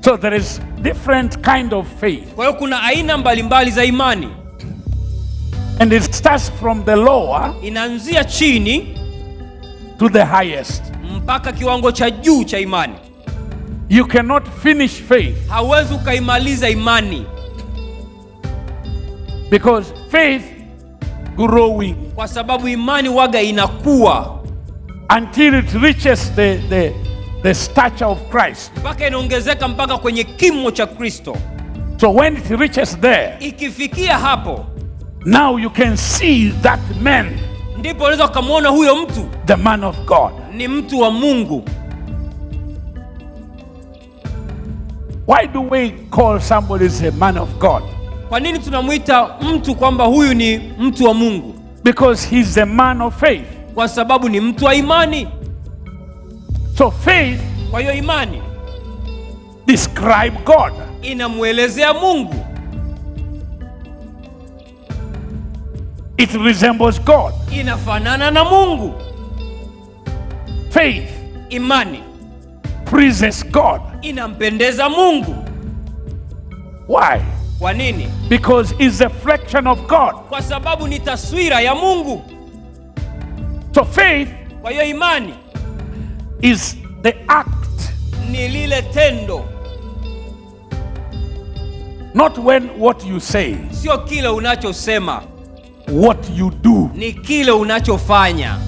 So there is different kind of faith. Kwa hiyo kuna aina mbalimbali za imani. And it starts from the lower, inaanzia chini to the highest. mpaka kiwango cha juu cha imani. You cannot finish faith. Hauwezi ukaimaliza imani. Because faith growing. Kwa sababu imani waga inakuwa. Until it reaches the stature of Christ. Mpaka inaongezeka mpaka kwenye kimo cha Kristo. So when it reaches there, ikifikia hapo, now you can see that man. Ndipo unaweza kumuona huyo mtu, the man of God. Ni mtu wa Mungu. Why do we call somebody a man of God? Kwa nini tunamuita mtu kwamba huyu ni mtu wa Mungu? Because he's a man of faith. Kwa sababu ni mtu wa imani. So faith, kwa hiyo imani, describe God. Inamuelezea Mungu. It resembles God. Inafanana na Mungu. Faith, imani, pleases God. Inampendeza Mungu. Why? Kwa nini? Because it's a reflection of God. Kwa sababu ni taswira ya Mungu. So faith, kwa hiyo imani, is the act. Ni lile tendo. Not what you say. Sio kile unachosema. What you do. Ni kile unachofanya.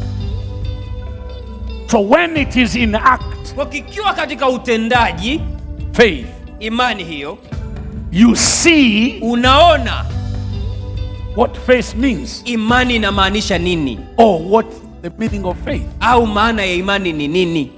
So when it is in act, kwa kikiwa katika utendaji, faith, imani hiyo, you see, unaona what faith means. Imani inamaanisha nini? Or what the meaning of faith. Au maana ya imani ni nini?